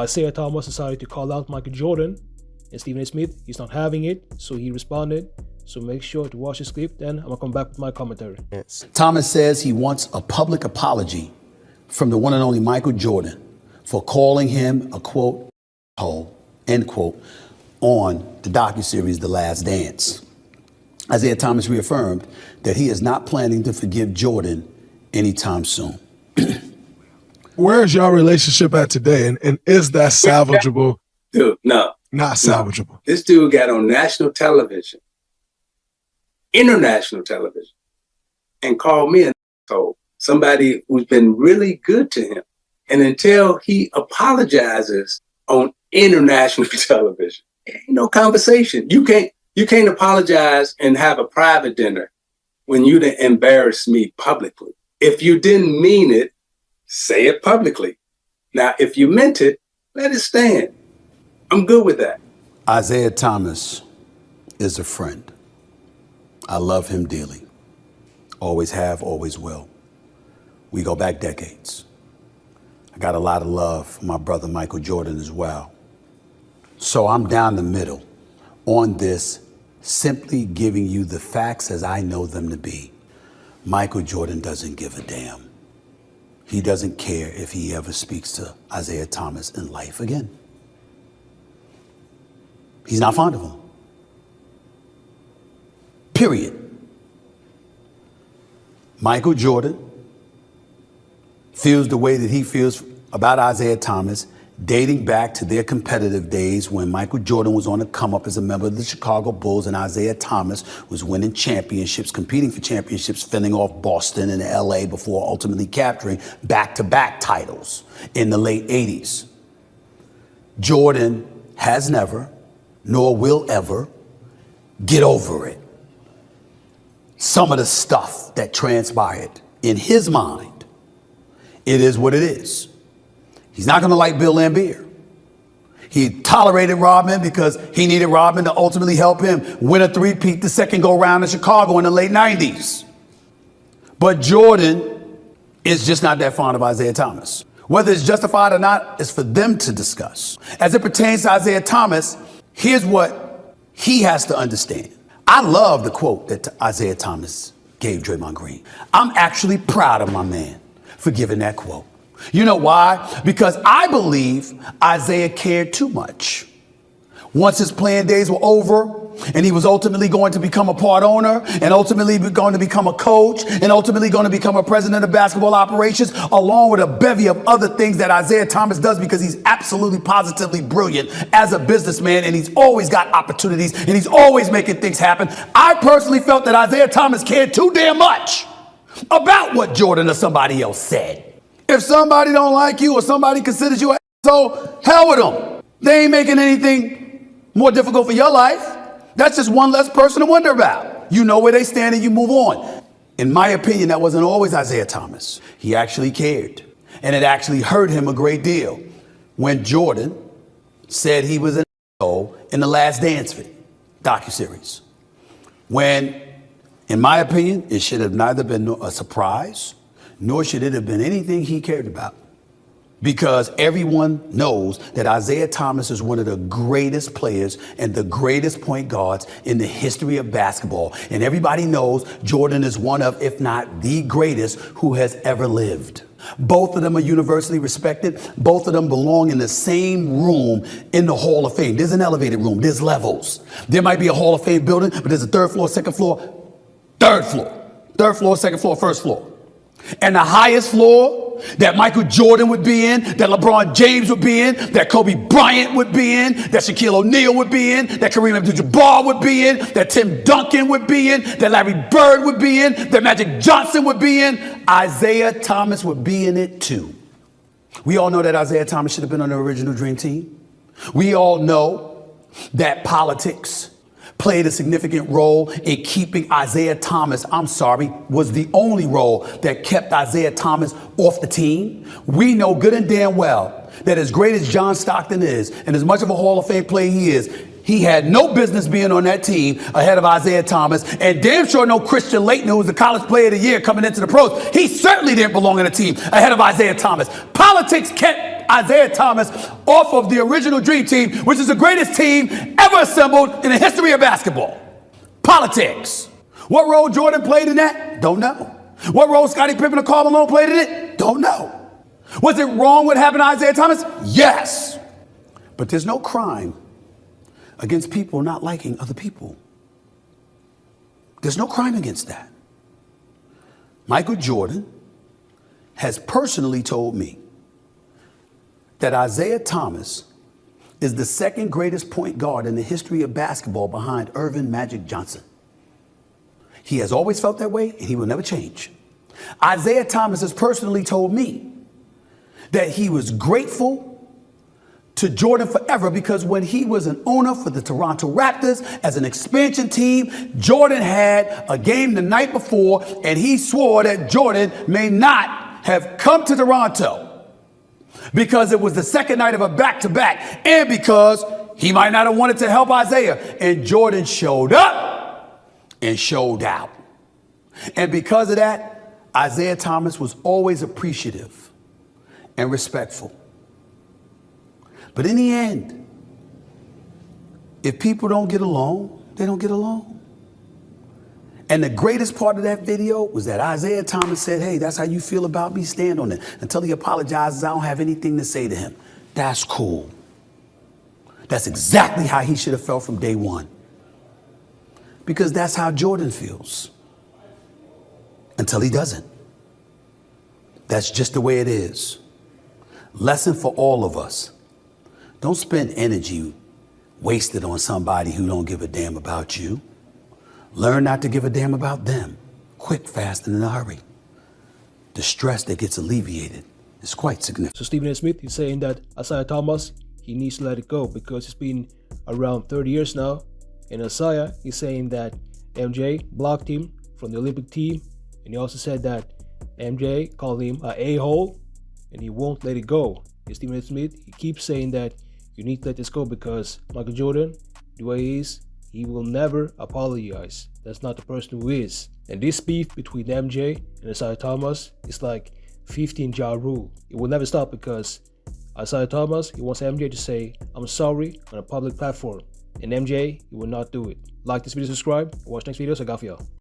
Isiah Thomas decided to call out Michael Jordan, and Stephen A. Smith, he's not having it, so he responded. So make sure to watch this clip, then I'm gonna come back with my commentary. Thomas says he wants a public apology from the one and only Michael Jordan for calling him a quote, hole, end quote, on the docuseries The Last Dance. Isiah Thomas reaffirmed that he is not planning to forgive Jordan anytime soon. Where is your relationship at today? And is that salvageable? Dude, no. Not salvageable. No. This dude got on national television, international television, and called me an asshole. Somebody who's been really good to him. And until he apologizes on international television, ain't no conversation. You can't apologize and have a private dinner when you done embarrass me publicly. If you didn't mean it, say it publicly. Now, if you meant it, let it stand. I'm good with that. Isiah Thomas is a friend. I love him dearly. Always have, always will. We go back decades. I got a lot of love for my brother Michael Jordan as well. So I'm down the middle on this, simply giving you the facts as I know them to be. Michael Jordan doesn't give a damn. He doesn't care if he ever speaks to Isiah Thomas in life again. He's not fond of him. Period. Michael Jordan feels the way that he feels about Isiah Thomas, dating back to their competitive days when Michael Jordan was on the come up as a member of the Chicago Bulls and Isiah Thomas was winning championships, competing for championships, fending off Boston and LA before ultimately capturing back-to-back titles in the late 80s. Jordan has never, nor will ever, get over it. Some of the stuff that transpired in his mind, it is what it is. He's not going to like Bill Laimbeer. He tolerated Rodman because he needed Rodman to ultimately help him win a three-peat the second go-round in Chicago in the late 90s. But Jordan is just not that fond of Isiah Thomas. Whether it's justified or not is for them to discuss. As it pertains to Isiah Thomas, here's what he has to understand. I love the quote that Isiah Thomas gave Draymond Green. I'm actually proud of my man for giving that quote. You know why? Because I believe Isiah cared too much. Once his playing days were over and he was ultimately going to become a part owner and ultimately going to become a coach and ultimately going to become a president of basketball operations, along with a bevy of other things that Isiah Thomas does because he's absolutely positively brilliant as a businessman and he's always got opportunities and he's always making things happen. I personally felt that Isiah Thomas cared too damn much about what Jordan or somebody else said. If somebody don't like you or somebody considers you an asshole, hell with them. They ain't making anything more difficult for your life. That's just one less person to wonder about. You know where they stand and you move on. In my opinion, that wasn't always Isiah Thomas. He actually cared. And it actually hurt him a great deal when Jordan said he was an asshole in The Last Dance docuseries. When, in my opinion, it should have neither been a surprise, nor should it have been anything he cared about. Because everyone knows that Isiah Thomas is one of the greatest players and the greatest point guards in the history of basketball. And everybody knows Jordan is one of, if not the greatest, who has ever lived. Both of them are universally respected. Both of them belong in the same room in the Hall of Fame. There's an elevated room. There's levels. There might be a Hall of Fame building, but there's a third floor, second floor, third floor. Third floor, second floor, first floor. And the highest floor that Michael Jordan would be in, that LeBron James would be in, that Kobe Bryant would be in, that Shaquille O'Neal would be in, that Kareem Abdul-Jabbar would be in, that Tim Duncan would be in, that Larry Bird would be in, that Magic Johnson would be in, Isiah Thomas would be in it too. We all know that Isiah Thomas should have been on the original Dream Team. We all know that politics played a significant role in keeping Isiah Thomas, was the only role that kept Isiah Thomas off the team. We know good and damn well that as great as John Stockton is, and as much of a Hall of Fame player he is, he had no business being on that team ahead of Isiah Thomas, and damn sure no Christian Laettner, who was the College Player of the Year coming into the pros. He certainly didn't belong on a team ahead of Isiah Thomas. Politics kept Isiah Thomas off of the original Dream Team, which is the greatest team ever assembled in the history of basketball. Politics. What role Jordan played in that? Don't know. What role Scottie Pippen or Karl Malone played in it? Don't know. Was it wrong what happened to Isiah Thomas? Yes. But there's no crime against people not liking other people. There's no crime against that. Michael Jordan has personally told me that Isiah Thomas is the second greatest point guard in the history of basketball behind Irvin Magic Johnson. He has always felt that way, and he will never change. Isiah Thomas has personally told me that he was grateful to Jordan forever because when he was an owner for the Toronto Raptors as an expansion team, Jordan had a game the night before, and he swore that Jordan may not have come to Toronto because it was the second night of a back-to-back, and because he might not have wanted to help Isiah. And Jordan showed up and showed out. And because of that, Isiah Thomas was always appreciative and respectful. But in the end, if people don't get along, they don't get along. And the greatest part of that video was that Isiah Thomas said, hey, that's how you feel about me, stand on it. Until he apologizes, I don't have anything to say to him. That's cool. That's exactly how he should have felt from day one. Because that's how Jordan feels. Until he doesn't. That's just the way it is. Lesson for all of us. Don't spend energy wasted on somebody who don't give a damn about you. Learn not to give a damn about them. Quick, fast, and in a hurry. The stress that gets alleviated is quite significant. So Stephen A. Smith is saying that Isiah Thomas, he needs to let it go because it's been around 30 years now. And Isiah is saying that MJ blocked him from the Olympic team. And he also said that MJ called him an a-hole and he won't let it go. And Stephen A. Smith, he keeps saying that you need to let this go because Michael Jordan, the way he is, he will never apologize. That's not the person who is. And this beef between MJ and Isiah Thomas is like 15 Ja Rule. It will never stop because Isiah Thomas, he wants MJ to say, I'm sorry on a public platform. And MJ, he will not do it. Like this video, subscribe, and watch next videos. I got for y'all.